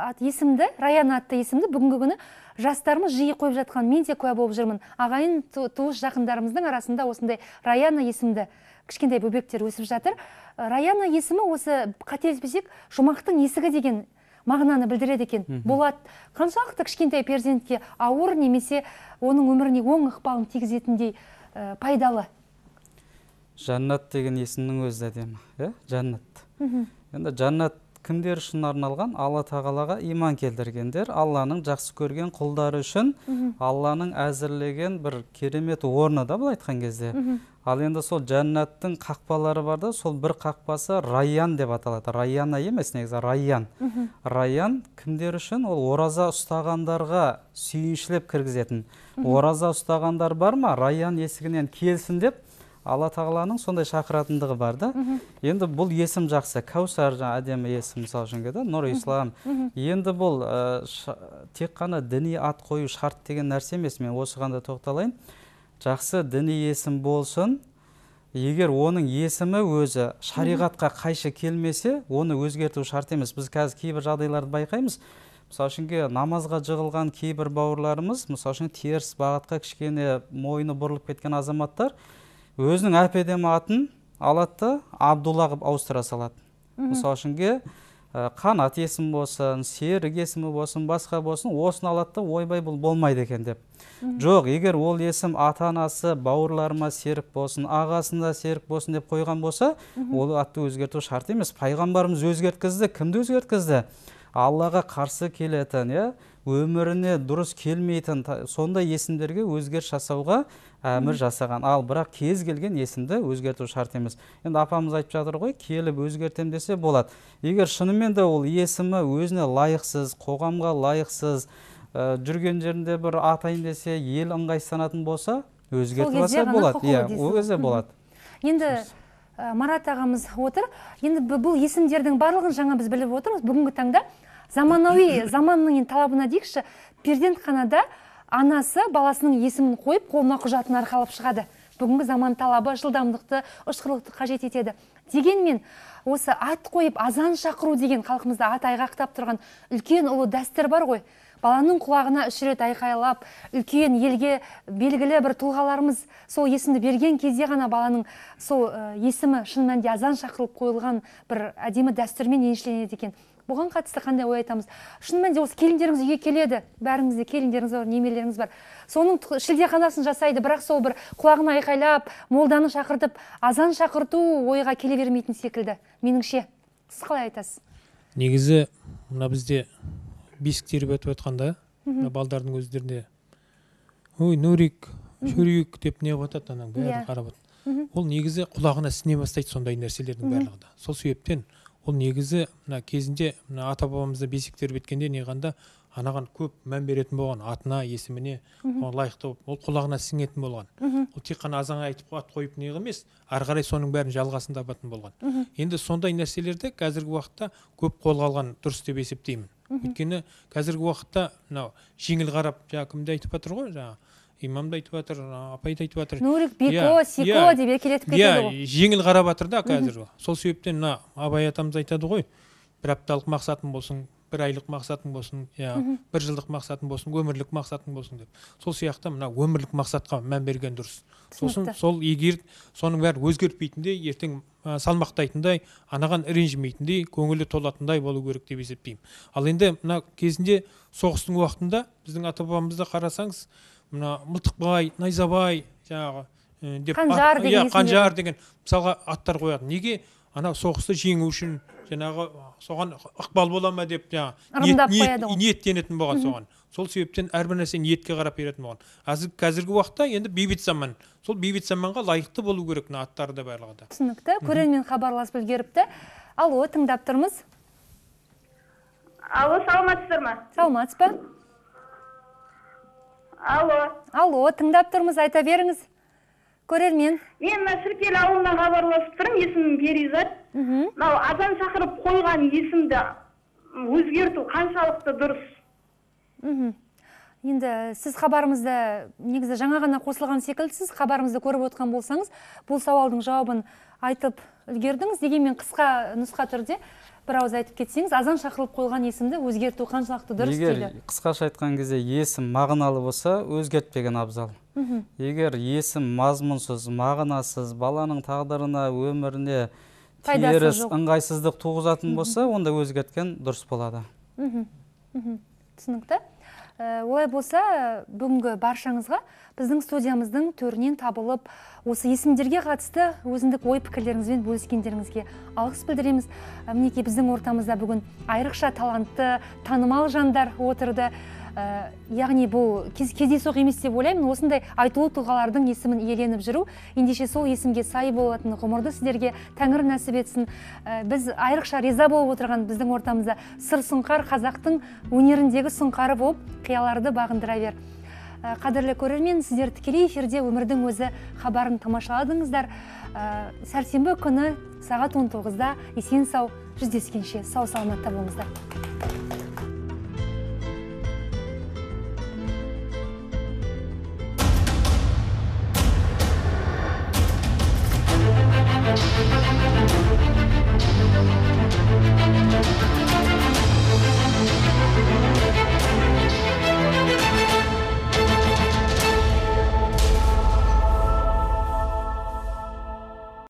атты есімді бүгінгі күні жастарымыз жиі қойып жатқан, мен де куә болып жүрмін. Ағайын туыс жақындарымыздың арасында осындай Раяна есімді кішкентай бөбектер өсіп жатыр. Раяна есімі осы қателеспесек жұмақтың есігі деген мағынаны білдіреді екен. Болат қаншалықты кішкентай перзентке ауыр немесе оның өміріне оң ықпалын тигізетіндей пайдалы? Жаннат деген есімнің өзі әдемі, Жаннат. Енді Жаннат кімдер үшін арналған? Алла тағалаға иман келтіргендер, Алланың жақсы көрген құлдары үшін Алланың әзірлеген бір керемет орны да бұл айтқан кезде. Ал енді сол жәннаттың қақпалары бар да, сол бір қақпасы Райян деп аталады. Райяна емес, негізі Райян. Райян кімдер үшін? Ол ораза ұстағандарға сүйіншілеп кіргізетін. Ораза ұстағандар бар ма? Райян есігінен келсін деп Алла тағаланың сондай шақыратындығы бар да. Енді бұл есім жақсы. Кәусар әдемі есім мысал үшін кеді, Нұр Ислам. Енді бұл тек қана діни ат қою шарт деген нәрсе емес. Мен осыған да тоқталайын. Жақсы діни есім болсын, егер оның есімі өзі шариғатқа қайшы келмесе, оны өзгерту шарт емес. Біз қазір кейбір жағдайларды байқаймыз. Мысалы үшін намазға жығылған кейбір бауырларымыз, мысалы үшін теріс бағытқа кішкене мойны бұрылып кеткен азаматтар өзінің әп-әдемі атын алады да Абдулла қылып ауыстыра салады. Мысалы үшін Қанат есім болсын, Серік есімі болсын, басқа болсын, осыны алады да ойбай бұл болмайды екен деп. Жоқ, егер ол есім ата-анасы бауырларыма Серік болсын, ағасында Серік болсын деп қойған болса, ол атты өзгерту шарт емес. Пайғамбарымыз өзгерткізді, кімді өзгерткізді? Аллаға қарсы келетін, өміріне дұрыс келмейтін сондай есімдерге өзгеріс жасауға әмір жасаған. Ал бірақ кез келген есімді өзгерту шарт емес. Енді апамыз айтып жатыр ғой, келіп өзгертем десе болады. Егер шынымен де ол есімі өзіне лайықсыз, қоғамға лайықсыз, жүрген жерінде бір атайын десе, ел ыңғайсызданатын болса, өзгертіп алса болады. Ол кезде болады. Енді Марат ағамыз отыр. Енді бұл есімдердің барлығын жаңа біз біліп отырмыз. Бүгінгі таңда заманауи заманның талабына дейікші, перзентханада анасы баласының есімін қойып, қолына құжатын арқалап шығады. Бүгінгі заман талабы жылдамдықты, ұшқырлықты қажет етеді. Дегенмен, осы ат қойып азан шақыру деген халқымызда ат айғақтап тұрған үлкен ұлы дәстүр бар ғой. Баланың құлағына 3 рет айқайлап, үлкен елге белгілі бір тұлғаларымыз сол есімді берген кезде ғана баланың сол есімі шын мәнінде азан шақырылып қойылған бір әдемі дәстүрмен еншіленеді екен. Бұған қатысты қандай ой айтамыз? Шын мәнінде осы келіндеріңіз үйге келеді, бәріңізде келіндеріңіз бар, немелеріңіз бар. Соның шілдеханасын жасайды, бірақ сол бір құлағына айқайлап, молданы шақыртып, азан шақырту ойға келе бермейтін секілді. Меніңше, сіз қалай айтасыз? Негізі, мына бізде бесік теріп өтіп отқанда, балдардың өздерінде ой, Нурик, Шурик деп не батады, анаң бәрі қарап отыр. Ол негізі құлағына сіне бастайды сондай нәрселердің барлығында. Сол себептен ол негізі мына кезінде ата-бабамызда бесік теріп өткенде неғанда анаған көп мән беретін болған, атына, есіміне, лайықты болып, ол құлағына сіңетін болған. Ол тек қана азан айтып ат қойып не емес, ары қарай соның бәрін жалғасын табатын болған. Енді сондай нәрселерді қазіргі уақытта көп қолға алған дұрыс деп есептеймін. Өйткені қазіргі уақытта мынау жеңіл қарап, кімді айтып жатыр ғой, имамды айтып жатыр, апайды айтып жатыр. Нурик, Беко, Сико деп еркелетіп кетеді ғой. Жеңіл қарап жатыр да қазір. Сол себептен Абай атамыз айтады ғой, бір апталық мақсатың болсын, бір айлық мақсатың болсын, бір жылдық мақсатың болсын, өмірлік мақсатың болсын деп. Сол сияқты мына өмірлік мақсатқа мән берген дұрыс. Сосын сол егер соның бәрі өзгертпейтіндей, ертең салмақтайтындай, анаған ренжімейтіндей, көңілі толатындай болу керек деп есептеймін. Ал енді мына кезінде соғыстың уақытында біздің ата-бабамызда қарасаңыз, мына Мылтықбай, Найзабай, деп Қанжар деген мысалға аттар қояды. Неге? Ана соғысты жеңу үшін соған ықпал бола ма деп ниеттенетін болған соған. Сол себептен әрбір нәрсе ниетке қарап беретін болған. Қазіргі уақытта енді бейбіт заман. Сол бейбіт заманға лайықты болу керек аттары да барлығы да. Түсінікті. Көрермен хабарласып үлгеріпті. Алло, тыңдап тұрмыз. Алло, саламатсыздар ма? Саламатсыз ба? Алло, тыңдап тұрмыз, айта беріңіз. Көрермен. Мен Шіркел ауылынан хабарласып тұрмын, есімім Перизат. Азан шақырып қойған есімді өзгерту қаншалықты дұрыс? Енді сіз хабарымызды, негізі жаңа ғана қосылған секілдісіз, хабарымызды көріп отқан болсаңыз, бұл сауалдың жауабын айтып үлгердіңіз. Дегенмен қысқа нұсқа түрде бір ауыз айтып кетсеңіз, азан шақырылып қойған есімді өзгерту қаншалықты дұрыс дейді? Егер қысқаша айтқан кезде есім мағыналы болса, өзгертпеген абзал. Егер есім мазмұнсыз, мағынасыз, баланың тағдырына, өміріне теріс, ыңғайсыздық туғызатын болса, онда өзгерткен дұрыс болады. Түсінікті. Олай болса, бүгінгі баршаңызға біздің студиямыздың төрінен табылып, осы есімдерге қатысты өзіндік ой пікірлеріңізбен бөліскендеріңізге алғыс білдіреміз. Мінекей біздің ортамызда бүгін айрықша талантты, танымал жандар отырды. Яғни бұл кездейсоқ емес деп ойлаймын. Осындай айтулы тұлғалардың есімін иеленіп жүру, ендеше сол есімге сай болатын ғұмырды сіздерге Тәңір нәсіп етсін. Біз айрықша риза болып отырған біздің ортамызда сыр сұңқар қазақтың өнеріндегі сұңқары болып, қияларды бағындыра бер. Қадірлі көрермен, сіздер тікелей эфирде өмірдің өзі хабарын тамашаладыңыздар. Сәрсенбі күні сағат 19-да есен сау жүздескенше сау саламатта болыңыздар. Thank you.